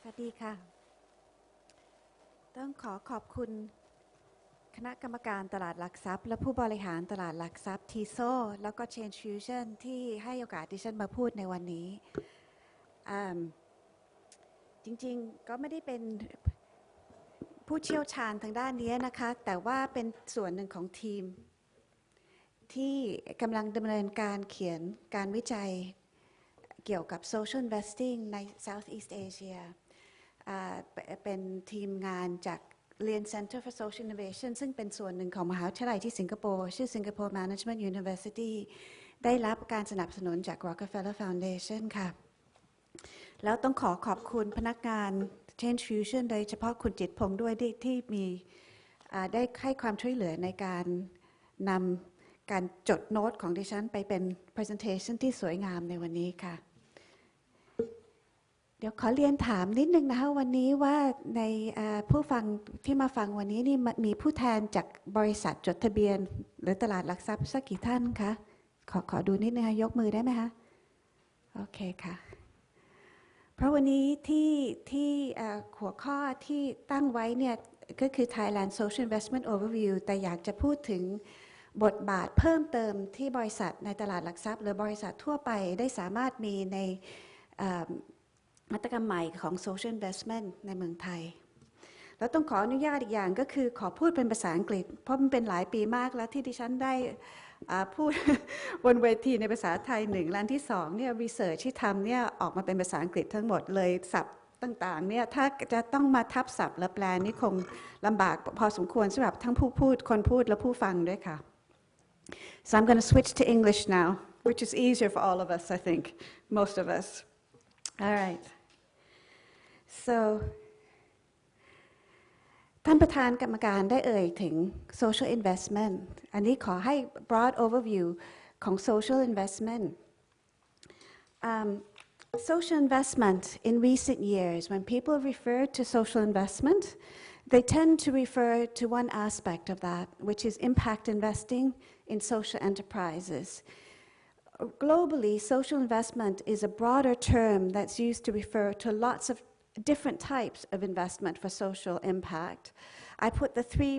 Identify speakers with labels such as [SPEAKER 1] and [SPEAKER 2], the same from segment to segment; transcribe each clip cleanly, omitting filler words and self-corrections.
[SPEAKER 1] สวัสดีค่ะต้องขอบคุณคณะกรรมการตลาดหลักทรัพย์และผู้บริหารตลาดหลักทรัพย์ทีโซแล้วก็ Change Fusion ที่ให้โอกาสดิฉันมาพูดในวันนี้จริงๆก็ไม่ได้เป็นผู้เชี่ยวชาญทางด้านนี้นะคะแต่ว่าเป็นส่วนหนึ่งของทีมที่กำลังดำเนินการเขียนการวิจัยเกี่ยวกับ Social Investing ใน Southeast Asia เป็นทีมงานจากเรียน Center for Social Innovation ซึ่งเป็นส่วนหนึ่งของมหาวิทยาลัยที่สิงคโปร์ชื่อ Singapore Management University ได้รับการสนับสนุนจาก Rockefeller Foundation ค่ะแล้วต้องขอบคุณพนักงาน Change Fusion โดยเฉพาะคุณจิตพงษ์ด้วยที่มีได้ให้ความช่วยเหลือในการนำการจดโน้ตของดิฉันไปเป็น Presentation ที่สวยงามในวันนี้ค่ะเดี๋ยวขอเรียนถามนิดนึงนะคะวันนี้ว่าในผู้ฟังที่มาฟังวันนี้นี่มีผู้แทนจากบริษัทจดทะเบียนหรือตลาดหลักทรัพย์สักกี่ท่านคะขอดูนิดนึงคะยกมือได้ไหมคะโอเคค่ะเพราะวันนี้ที่หัวข้อที่ตั้งไว้เนี่ยก็คือ Thailand Social Investment Overview แต่อยากจะพูดถึงบทบาทเพิ่มเติมที่บริษัทในตลาดหลักทรัพย์หรือบริษัททั่วไปได้สามารถมีในนวัตกรรมใหม่ของ Social Investment ในเมืองไทยแล้วต้องขออนุญาตอีกอย่างก็คือขอพูดเป็นภาษาอังกฤษเพราะมันเป็นหลายปีมากแล้วที่ดิฉันได้พูด บนเวทีในภาษาไทย1และอันที่2เนี่ย research ที่ทำเนี่ยออกมาเป็นภาษาอังกฤษทั้งหมดเลยศัพท์ต่างๆเนี่ยถ้าจะต้องมาทับศัพท์และแปลนี่คงลำบากพอสมควรสำหรับทั้งผู้พูดคนพูดและผู้ฟังด้วยค่ะ So I'm going to switch to English now, which is easier for all of us, I think, most of us. All right. So ท่านประธานกรรมการได้เอ่ยถึง social investment อันนี้ขอให้ broad overview ของ social investment. Social investment in recent years, when people refer to social investment, they tend to refer to one aspect of that, which is impact investing in social enterprises. Globally, social investment is a broader term that's used to refer to lots of different types of investment for social impact. I put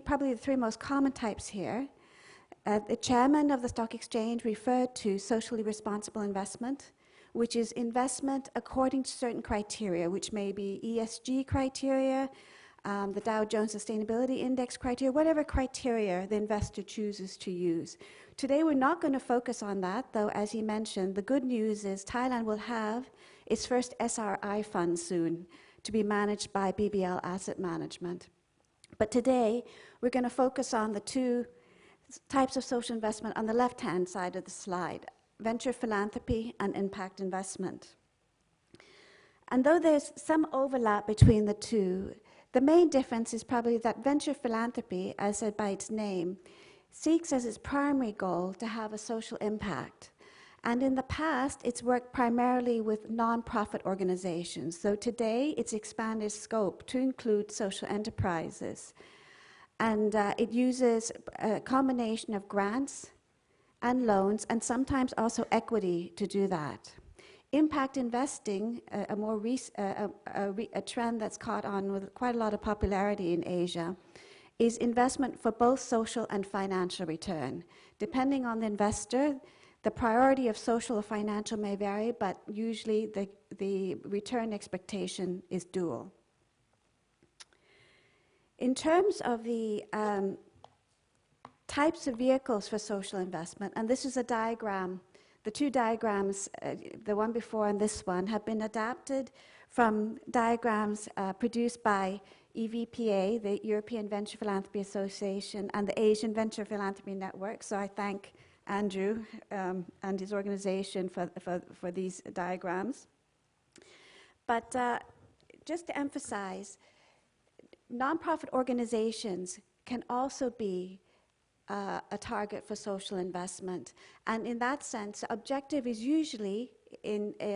[SPEAKER 1] probably the three most common types here. The chairman of the stock exchange referred to socially responsible investment, which is investment according to certain criteria, which may be ESG criteria, the Dow Jones Sustainability Index criteria, whatever criteria the investor chooses to use. Today we're not going to focus on that, though as he mentioned, the good news is Thailand will have its first SRI fund soon to be managed by BBL Asset Management. But today we're going to focus on the two types of social investment on the left-hand side of the slide, venture philanthropy and impact investment. And though there's some overlap between the two, the main difference is probably that venture philanthropy, as said by its name, seeks as its primary goal to have a social impact. And in the past, it's worked primarily with non-profit organizations. So today, it's expanded scope to include social enterprises. And it uses a combination of grants and loans, and sometimes also equity to do that. Impact investing, a trend that's caught on with quite a lot of popularity in Asia, is investment for both social and financial return. Depending on the investor, the priority of social or financial may vary, but usually the return expectation is dual. In terms of the types of vehicles for social investment, and this is a diagram. The two diagrams, the one before and this one, have been adapted from diagrams produced by EVPA, the European Venture Philanthropy Association, and the Asian Venture Philanthropy Network. So I thank Andrew and his organization for these diagrams. But just to emphasize, nonprofit organizations can also be a target for social investment. And in that sense, the objective is usually,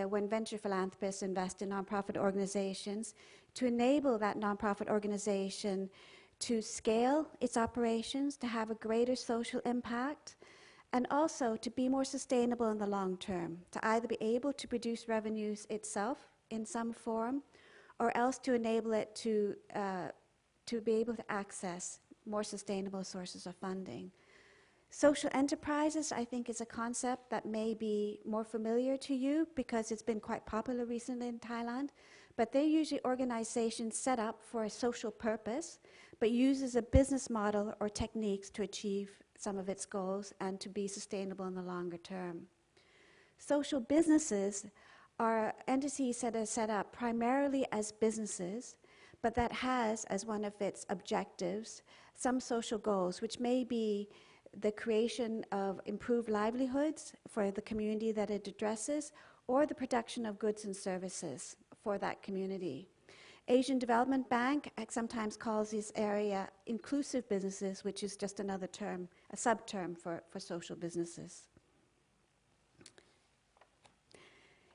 [SPEAKER 1] when venture philanthropists invest in nonprofit organizations, to enable that nonprofit organization to scale its operations, to have a greater social impact, and also to be more sustainable in the long term, to either be able to produce revenues itself in some form, or else to enable it to be able to access more sustainable sources of funding. Social enterprises, I think, is a concept that may be more familiar to you because it's been quite popular recently in Thailand, but they're usually organizations set up for a social purpose, but uses a business model or techniques to achieve some of its goals and to be sustainable in the longer term. Social businesses are entities that are set up primarily as businesses, but that has as one of its objectives some social goals, which may be the creation of improved livelihoods for the community that it addresses, or the production of goods and services for that community. Asian Development Bank sometimes calls this area inclusive businesses, which is just another term, a sub-term for social businesses.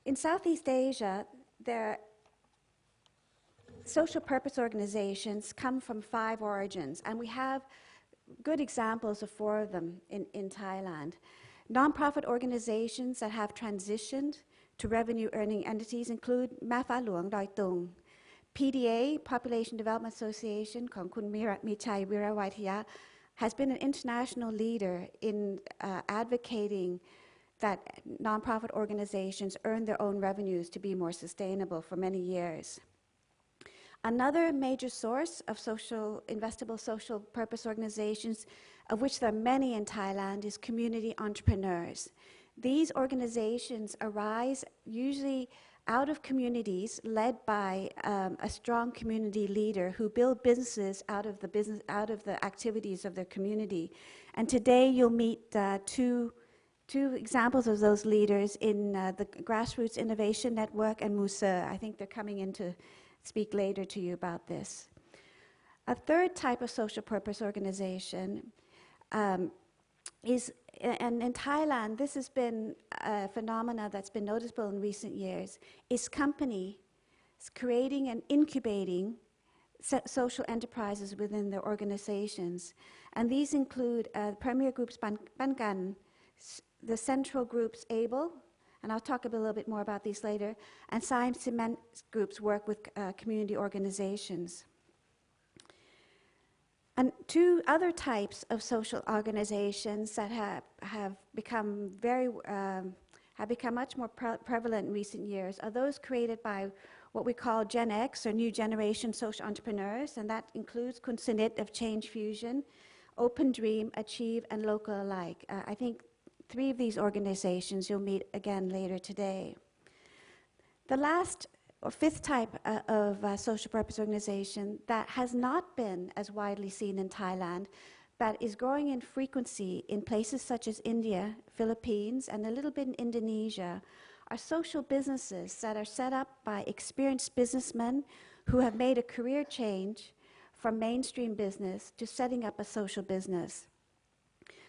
[SPEAKER 1] In Southeast Asia, social purpose organizations come from 5 origins, and we have good examples of 4 of them in Thailand. Nonprofit organizations that have transitioned to revenue-earning entities include Ma Fa Luang Doi Tung, PDA, Population Development Association,ของคุณมีชัย Wirawaitaya, has been an international leader in advocating that nonprofit organizations earn their own revenues to be more sustainable for many years. Another major source of investable social purpose organizations, of which there are many in Thailand, is community entrepreneurs. These organizations arise usually out of communities led by a strong community leader who build businesses out of the activities of their community. And today you'll meet two examples of those leaders in the Grassroots Innovation Network and Musa. I think they're coming in to speak later to you about this. A third type of social purpose organization is, and in Thailand, this has been a phenomena that's been noticeable in recent years, is companies creating and incubating social enterprises within their organizations. And these include premier groups Bankan, the central groups ABLE, and I'll talk a little bit more about these later, and Science Cement groups work with community organizations. And 2 other types of social organizations that have become much more prevalent in recent years are those created by what we call Gen X, or New Generation Social Entrepreneurs, and that includes Kun Sunit of Change Fusion, Open Dream, Achieve, and Local Alike. I think 3 of these organizations you'll meet again later today. The last or 5th type of social purpose organization that has not been as widely seen in Thailand, but is growing in frequency in places such as India, Philippines, and a little bit in Indonesia, are social businesses that are set up by experienced businessmen who have made a career change from mainstream business to setting up a social business.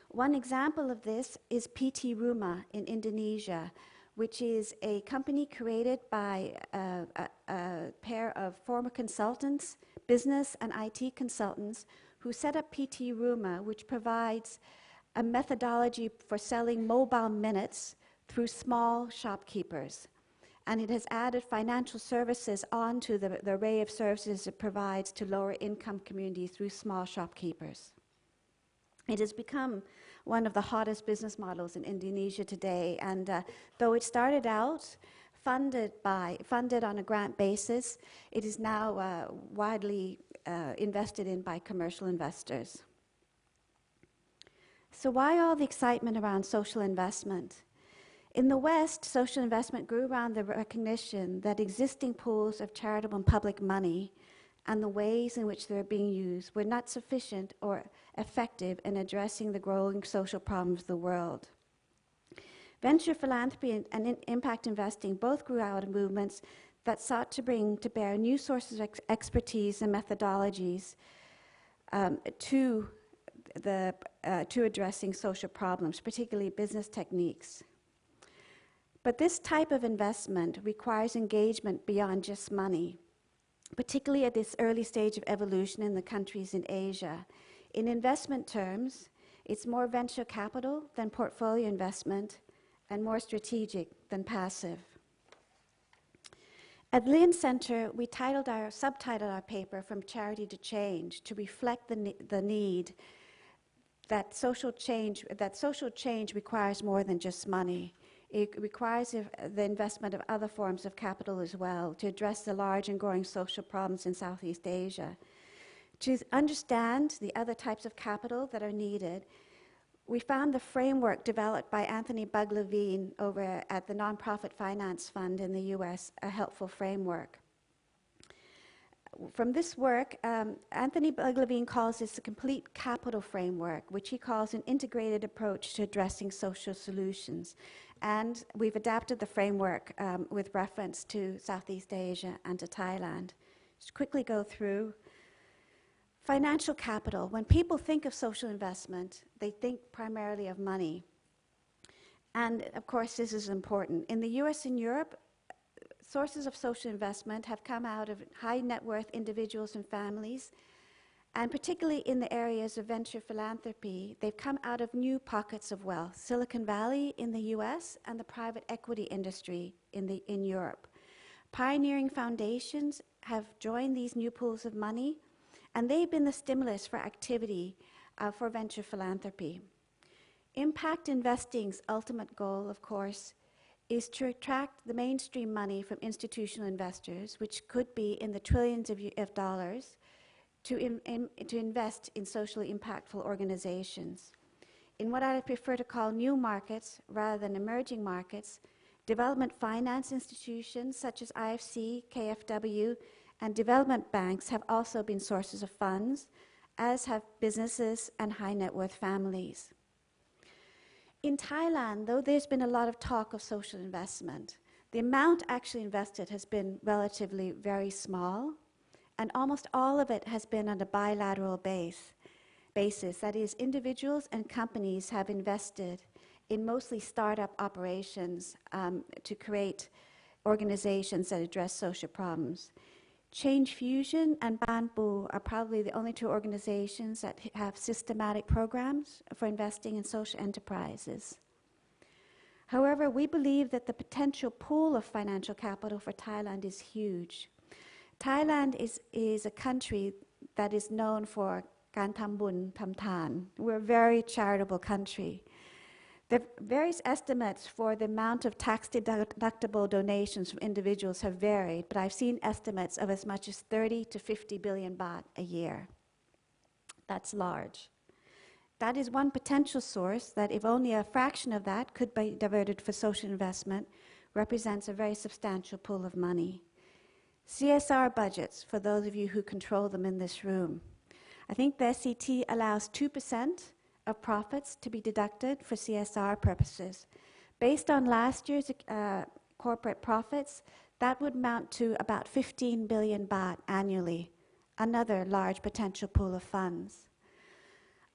[SPEAKER 1] One example of this is PT Rumah in Indonesia, which is a company created by a pair of former consultants, business and IT consultants, who set up PT Rumah, which provides a methodology for selling mobile minutes through small shopkeepers. And it has added financial services onto the array of services it provides to lower income communities through small shopkeepers. It has become one of the hottest business models in Indonesia today, and though it started out funded on a grant basis, it is now widely invested in by commercial investors. So why all the excitement around social investment? In the West, social investment grew around the recognition that existing pools of charitable and public money and the ways in which they're being used were not sufficient or effective in addressing the growing social problems of the world. Venture philanthropy and impact investing both grew out of movements that sought to bring to bear new sources of expertise and methodologies to addressing social problems, particularly business techniques. But this type of investment requires engagement beyond just money, particularly at this early stage of evolution in the countries in Asia. In investment terms, it's more venture capital than portfolio investment and more strategic than passive. At Lynn Center, we subtitled our paper From Charity to Change to reflect the need that social change requires more than just money. It requires the investment of other forms of capital as well to address the large and growing social problems in Southeast Asia. To understand the other types of capital that are needed, we found the framework developed by Anthony Bug-Levine over at the Nonprofit Finance Fund in the US a helpful framework. From this work, Anthony Bug-Levine calls this a complete capital framework, which he calls an integrated approach to addressing social solutions. And we've adapted the framework with reference to Southeast Asia and to Thailand. Just quickly go through. Financial capital. When people think of social investment, they think primarily of money. And of course, this is important. In the US and Europe, sources of social investment have come out of high net worth individuals and families, and particularly in the areas of venture philanthropy, they've come out of new pockets of wealth. Silicon Valley in the US and the private equity industry in Europe. Pioneering foundations have joined these new pools of money, and they've been the stimulus for activity for venture philanthropy. Impact investing's ultimate goal, of course, is to attract the mainstream money from institutional investors, which could be in the trillions of dollars, to invest in socially impactful organizations. In what I prefer to call new markets rather than emerging markets, development finance institutions such as IFC, KfW, and development banks have also been sources of funds, as have businesses and high net worth families. In Thailand, though there's been a lot of talk of social investment, the amount actually invested has been relatively very small, and almost all of it has been on a bilateral basis. That is, individuals and companies have invested in mostly startup operations to create organizations that address social problems. Change Fusion and Banpu are probably the only two organizations that have systematic programs for investing in social enterprises. However, we believe that the potential pool of financial capital for Thailand is huge. Thailand is a country that is known for Gan Tham Bun Tham Than. We're a very charitable country. The various estimates for the amount of tax-deductible donations from individuals have varied, but I've seen estimates of as much as 30 to 50 billion baht a year. That's large. That is one potential source that, if only a fraction of that could be diverted for social investment, represents a very substantial pool of money. CSR budgets, for those of you who control them in this room. I think the SCT allows 2% of profits to be deducted for CSR purposes. Based on last year's corporate profits, that would amount to about 15 billion baht annually, another large potential pool of funds.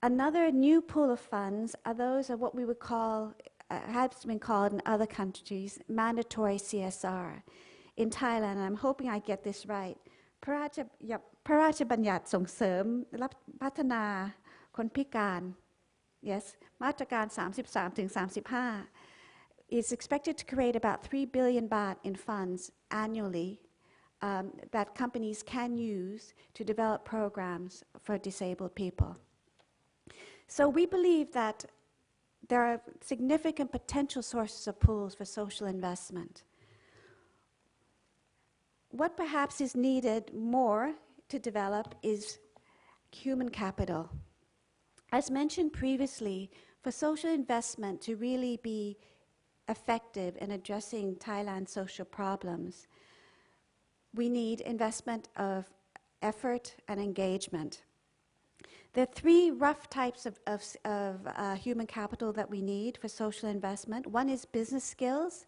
[SPEAKER 1] Another new pool of funds are those of what we would call, has been called in other countries, mandatory CSR. In Thailand, and I'm hoping I get this right, พระราชบัญญัติส่งเสริมและพัฒนาคนพิการ Yes, มาตรการ 33 ถึง 35 is expected to create about 3 billion baht in funds annually that companies can use to develop programs for disabled people. So we believe that there are significant potential sources of pools for social investment. What perhaps is needed more to develop is human capital. As mentioned previously, for social investment to really be effective in addressing Thailand's social problems, we need investment of effort and engagement. There are three rough types of human capital that we need for social investment. One is business skills,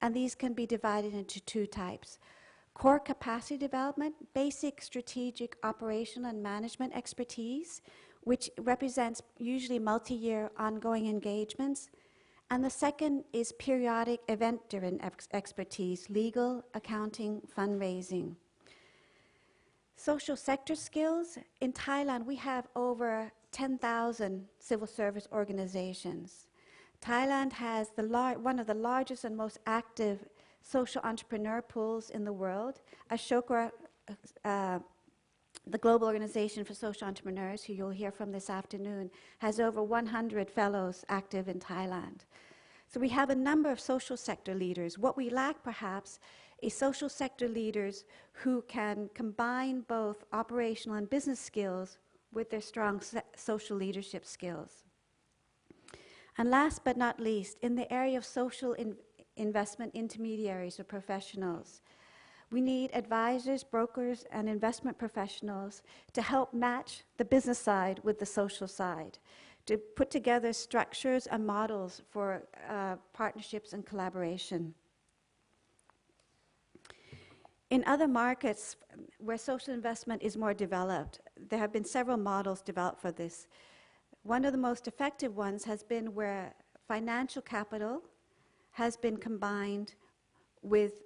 [SPEAKER 1] and these can be divided into two types. Core capacity development, basic strategic operational and management expertise, which represents usually multi-year ongoing engagements. And the second is periodic event-driven expertise, legal, accounting, fundraising. Social sector skills. In Thailand, we have over 10,000 civil service organizations. Thailand has one of the largest and most active social entrepreneur pools in the world. Ashoka, the Global Organization for Social Entrepreneurs, who you'll hear from this afternoon, has over 100 fellows active in Thailand. So we have a number of social sector leaders. What we lack, perhaps, is social sector leaders who can combine both operational and business skills with their strong social leadership skills. And last but not least, in the area of social investment intermediaries or professionals, we need advisors, brokers, and investment professionals to help match the business side with the social side, to put together structures and models for partnerships and collaboration. In other markets where social investment is more developed, there have been several models developed for this. One of the most effective ones has been where financial capital has been combined with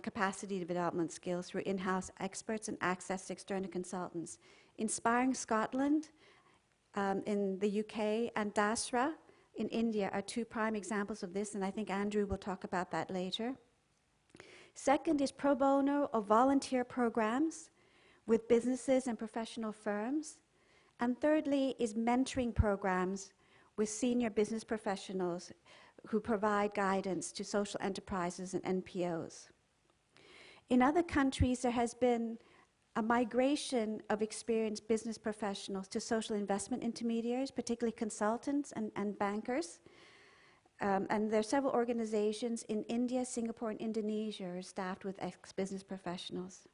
[SPEAKER 1] capacity development skills through in-house experts and access to external consultants. Inspiring Scotland in the UK and Dasra in India are two prime examples of this, and I think Andrew will talk about that later. Second is pro bono or volunteer programs with businesses and professional firms. And thirdly is mentoring programs with senior business professionals who provide guidance to social enterprises and NPOs. In other countries, there has been a migration of experienced business professionals to social investment intermediaries, particularly consultants and bankers. And there are several organizations in India, Singapore, and Indonesia are staffed with ex-business professionals.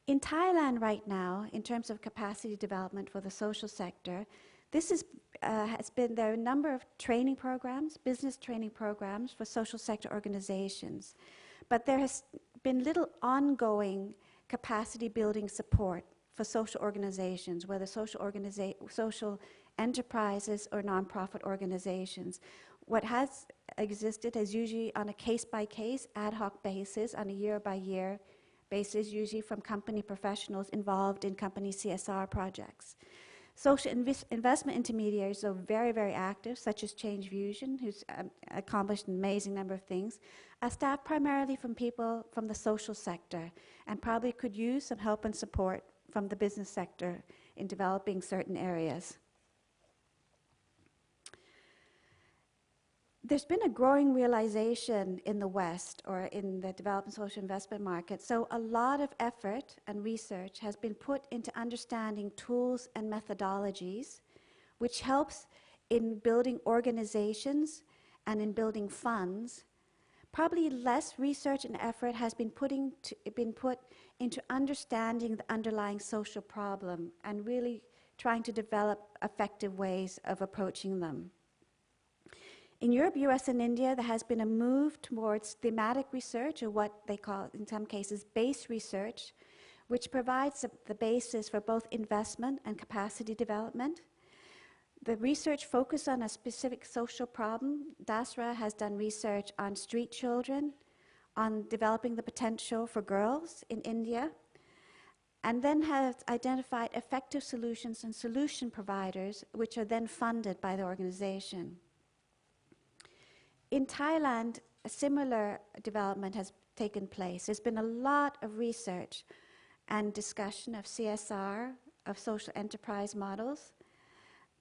[SPEAKER 1] In Thailand right now, in terms of capacity development for the social sector, this is, there are a number of training programs, business training programs for social sector organizations. But there has been little ongoing capacity building support for social organizations, whether social enterprises or nonprofit organizations. What has existed is usually on a case-by-case, ad hoc basis, on a year-by-year basis, usually from company professionals involved in company CSR projects. Social investment intermediaries are very, very active, such as Change Fusion, who's accomplished an amazing number of things, are staffed primarily from people from the social sector and probably could use some help and support from the business sector in developing certain areas. There's been a growing realization in the West or in the developed social investment market, so a lot of effort and research has been put into understanding tools and methodologies, which helps in building organizations and in building funds. Probably less research and effort has been put into understanding the underlying social problem and really trying to develop effective ways of approaching them. In Europe, US, and India, there has been a move towards thematic research, or what they call, in some cases, base research, which provides the basis for both investment and capacity development. The research focused on a specific social problem. Dasra has done research on street children, on developing the potential for girls in India, and then has identified effective solutions and solution providers, which are then funded by the organization. In Thailand, a similar development has taken place. There's been a lot of research and discussion of CSR, of social enterprise models,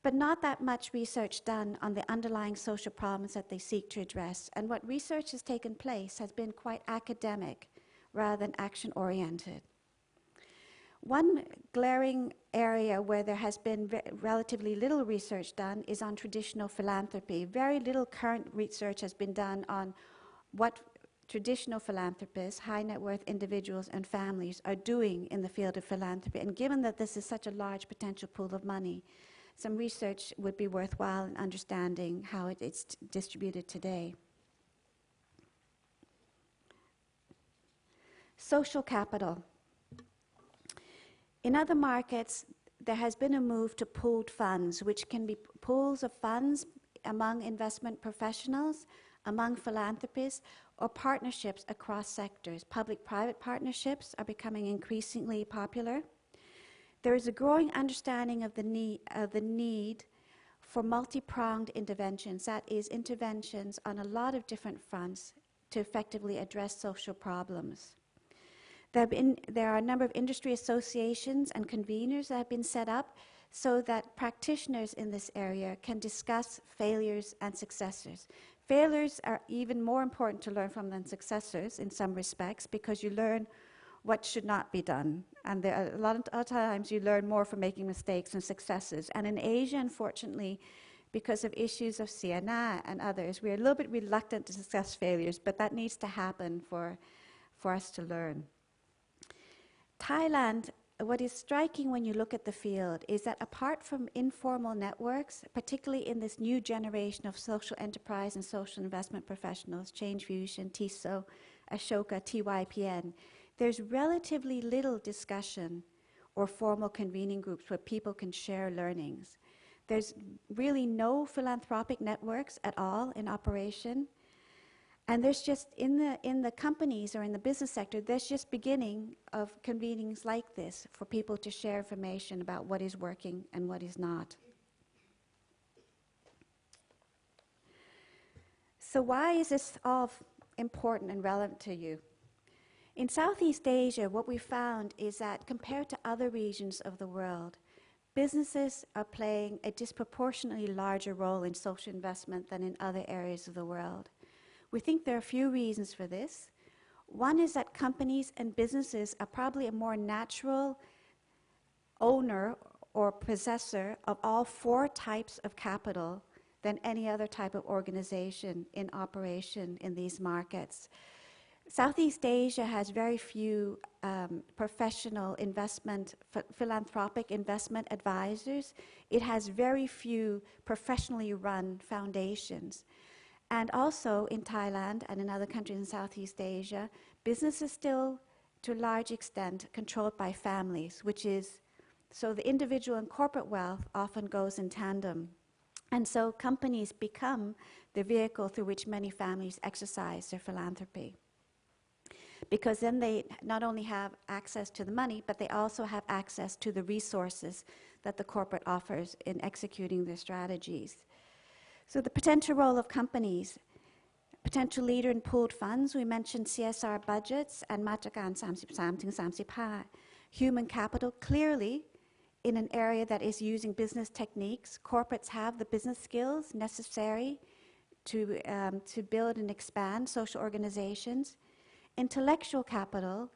[SPEAKER 1] but not that much research done on the underlying social problems that they seek to address. And what research has taken place has been quite academic rather than action-oriented. One glaring area where there has been relatively little research done is on traditional philanthropy. Very little current research has been done on what traditional philanthropists, high net worth individuals and families are doing in the field of philanthropy. And given that this is such a large potential pool of money, some research would be worthwhile in understanding how it's distributed today. Social capital. In other markets, there has been a move to pooled funds, which can be pools of funds among investment professionals, among philanthropists, or partnerships across sectors. Public-private partnerships are becoming increasingly popular. There is a growing understanding of the need for multi-pronged interventions, that is, interventions on a lot of different fronts to effectively address social problems. There are a number of industry associations and conveners that have been set up so that practitioners in this area can discuss failures and successes. Failures are even more important to learn from than successes in some respects, because you learn what should not be done. And there are a lot of times you learn more from making mistakes than successes. And in Asia, unfortunately, because of issues of CNA and others, we're a little bit reluctant to discuss failures, but that needs to happen for us to learn. Thailand, what is striking when you look at the field is that apart from informal networks, particularly in this new generation of social enterprise and social investment professionals, Change Fusion, TISO, Ashoka, TYPN, there's relatively little discussion or formal convening groups where people can share learnings. There's really no philanthropic networks at all in operation. And there's just, in the companies or in the business sector, there's just beginning of convenings like this for people to share information about what is working and what is not. So why is this all important and relevant to you? In Southeast Asia, what we found is that compared to other regions of the world, businesses are playing a disproportionately larger role in social investment than in other areas of the world. We think there are a few reasons for this. One is that companies and businesses are probably a more natural owner or possessor of all four types of capital than any other type of organization in operation in these markets. Southeast Asia has very few professional investment, philanthropic investment advisors. It has very few professionally run foundations. And also in Thailand and in other countries in Southeast Asia, business is still, to a large extent, controlled by families, which is, so the individual and corporate wealth often goes in tandem. And so companies become the vehicle through which many families exercise their philanthropy. Because then they not only have access to the money, but they also have access to the resources that the corporate offers in executing their strategies. So the potential role of companies, potential leader in pooled funds, we mentioned CSR budgets and Matrakan 33-35, human capital, clearly in an area that is using business techniques. Corporates have the business skills necessary to build and expand social organizations. Intellectual capital,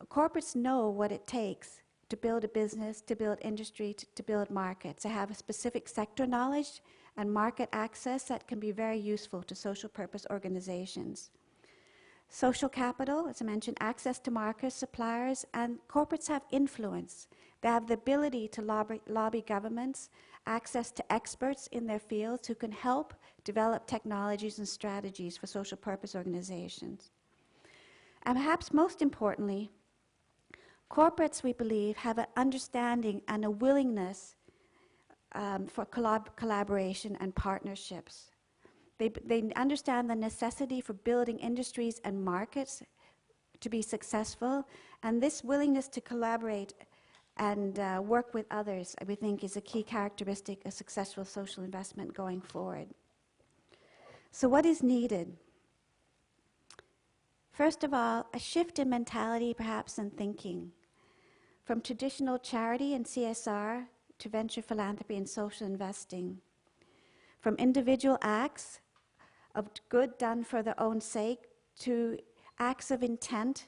[SPEAKER 1] corporates know what it takes to build a business, to build industry, to build markets. They have a specific sector knowledge and market access that can be very useful to social purpose organizations. Social capital, as I mentioned, access to markets, suppliers, and corporates have influence. They have the ability to lobby governments, access to experts in their fields who can help develop technologies and strategies for social purpose organizations. And perhaps most importantly, corporates, we believe, have an understanding and a willingness for collaboration and partnerships. They understand the necessity for building industries and markets to be successful, and this willingness to collaborate and work with others, we think, is a key characteristic of successful social investment going forward. So what is needed? First of all, a shift in mentality, perhaps, and thinking. From traditional charity and CSR to venture philanthropy and social investing. From individual acts of good done for their own sake to acts of intent,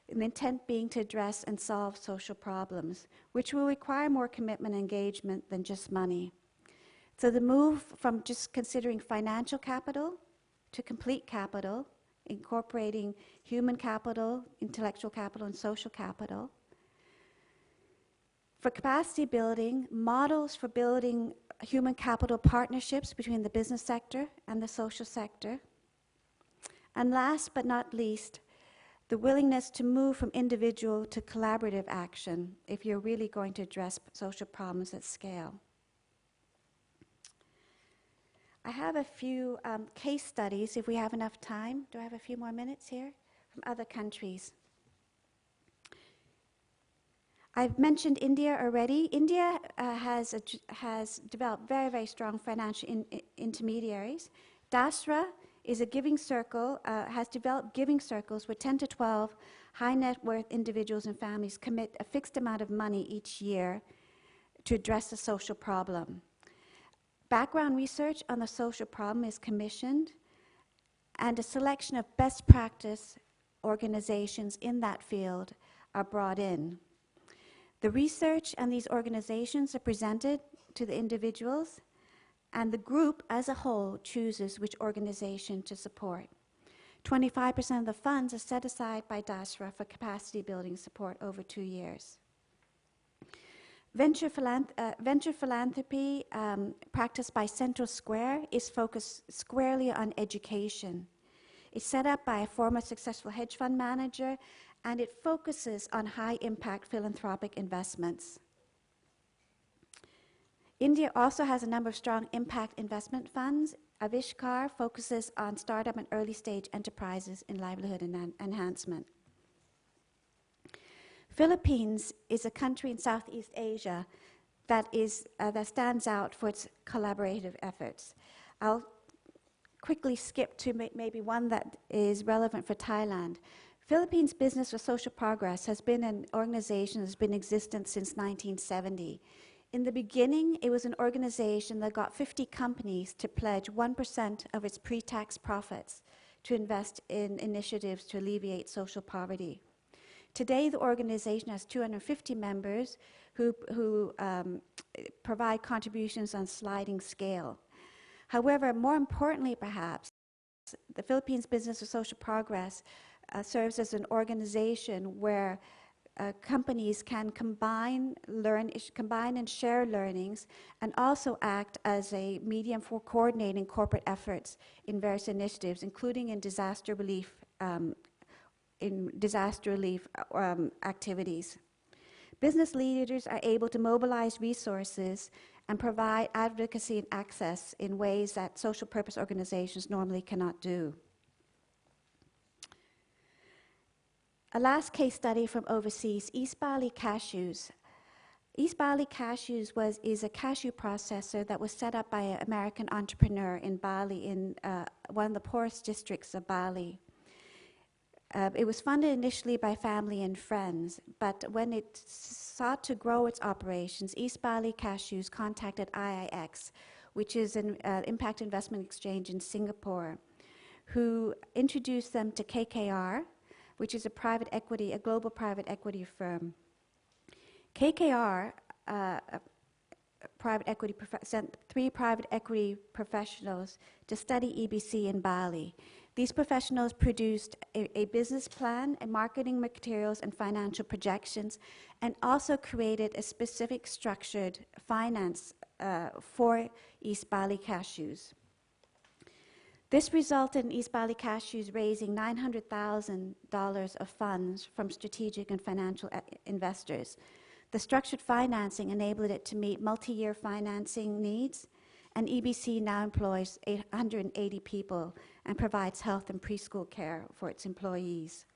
[SPEAKER 1] and the intent being to address and solve social problems, which will require more commitment and engagement than just money. So the move from just considering financial capital to complete capital, incorporating human capital, intellectual capital, and social capital. For capacity building, models for building human capital partnerships between the business sector and the social sector. And last but not least, the willingness to move from individual to collaborative action if you're really going to address social problems at scale. I have a few case studies, if we have enough time. Do I have a few more minutes here? From other countries. I've mentioned India already. India has developed very, very strong financial intermediaries. Dasra is a giving circle, has developed giving circles where 10 to 12 high net worth individuals and families commit a fixed amount of money each year to address a social problem. Background research on the social problem is commissioned, and a selection of best practice organizations in that field are brought in. The research and these organizations are presented to the individuals, and the group as a whole chooses which organization to support. 25% of the funds are set aside by DASRA for capacity building support over 2 years. Venture philanthropy practiced by Central Square is focused squarely on education. It's set up by a former successful hedge fund manager, and it focuses on high-impact philanthropic investments. India also has a number of strong impact investment funds. Avishkar focuses on startup and early-stage enterprises in livelihood enhancement. Philippines is a country in Southeast Asia that stands out for its collaborative efforts. I'll quickly skip to maybe one that is relevant for Thailand. Philippines Business for Social Progress has been an organization that's been in existence since 1970. In the beginning, it was an organization that got 50 companies to pledge 1% of its pre-tax profits to invest in initiatives to alleviate social poverty. Today, the organization has 250 members who provide contributions on sliding scale. However, more importantly perhaps, the Philippines Business for Social Progress serves as an organization where companies can combine and share learnings, and also act as a medium for coordinating corporate efforts in various initiatives, including in disaster relief activities. Business leaders are able to mobilize resources and provide advocacy and access in ways that social purpose organizations normally cannot do. A last case study from overseas, East Bali Cashews. East Bali Cashews is a cashew processor that was set up by an American entrepreneur in Bali, in one of the poorest districts of Bali. It was funded initially by family and friends, but when it sought to grow its operations, East Bali Cashews contacted IIX, which is an impact investment exchange in Singapore, who introduced them to KKR, which is a global private equity firm. KKR sent 3 private equity professionals to study EBC in Bali. These professionals produced a business plan, and marketing materials and financial projections, and also created a specific structured finance for East Bali Cashews. This resulted in East Bali Cashews raising $900,000 of funds from strategic and financial investors. The structured financing enabled it to meet multi-year financing needs, and EBC now employs 180 people and provides health and preschool care for its employees.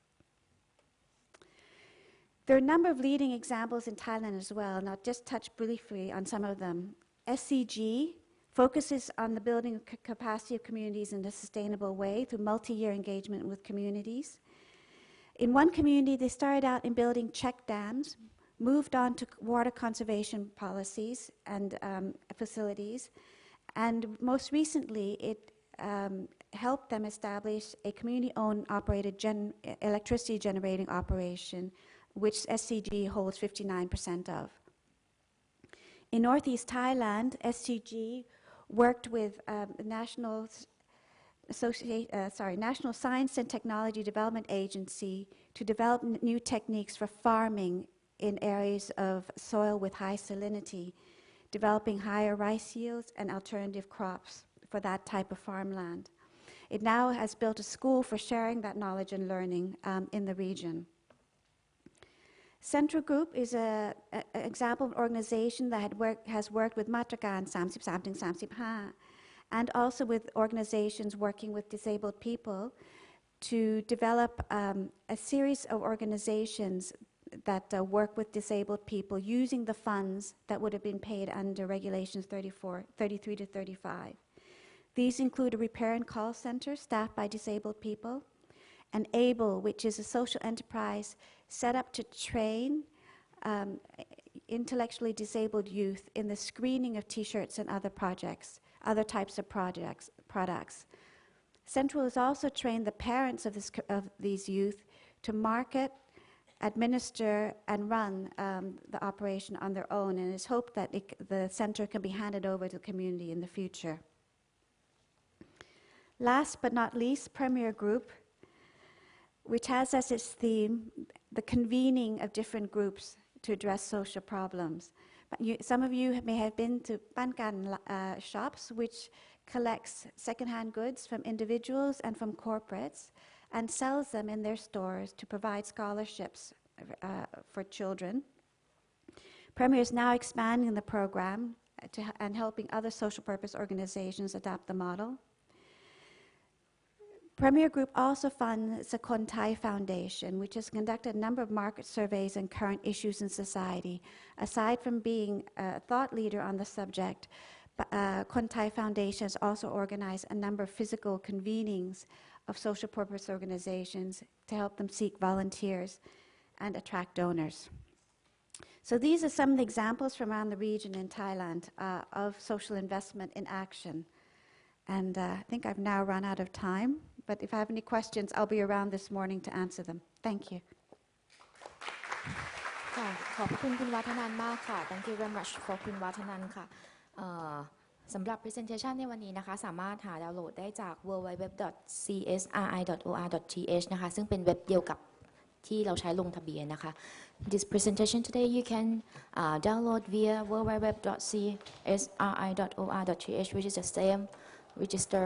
[SPEAKER 1] There are a number of leading examples in Thailand as well, and I'll just touch briefly on some of them. SCG focuses on the building capacity of communities in a sustainable way through multi-year engagement with communities. In one community, they started out in building check dams, moved on to water conservation policies and facilities, and most recently, it helped them establish a community-owned operated electricity generating operation, which SCG holds 59% of. In Northeast Thailand, SCG worked with National Science and Technology Development Agency to develop new techniques for farming in areas of soil with high salinity, developing higher rice yields and alternative crops for that type of farmland. It now has built a school for sharing that knowledge and learning in the region. Central Group is an example of an organization that has worked with Matrakan 33-35 and also with organizations working with disabled people to develop a series of organizations that work with disabled people using the funds that would have been paid under Regulations 33 to 35. These include a repair and call center staffed by disabled people, and ABLE, which is a social enterprise set up to train intellectually disabled youth in the screening of T-shirts and other types of products. Central has also trained the parents of these youth to market, administer, and run the operation on their own, and it's hoped that the center can be handed over to the community in the future. Last but not least, Premier Group, which has as its theme the convening of different groups to address social problems. Some of you may have been to Pankan shops, which collects secondhand goods from individuals and from corporates and sells them in their stores to provide scholarships for children. Premier is now expanding the program and helping other social purpose organizations adopt the model. Premier Group also funds the Kon Thai Foundation, which has conducted a number of market surveys and current issues in society. Aside from being a thought leader on the subject, Kon Thai Foundation has also organized a number of physical convenings of social purpose organizations to help them seek volunteers and attract donors. So these are some of the examples from around the region in Thailand of social investment in action. And I think I've now run out of time, but if I have any questions, I'll be around this morning to answer them. Thank you.
[SPEAKER 2] ขอบคุณคุณวัฒนันมากค่ะ Thank you very much for คุณวัฒนันค่ะสำหรับ presentation ในวันนี้นะคะสามารถหาดาวน์โหลดได้จาก www.csri.or.th นะคะซึ่งเป็นเว็บเดียวกับที่เราใช้ลงทะเบียนนะคะ This presentation today you can download via www.csri.or.th which is the same register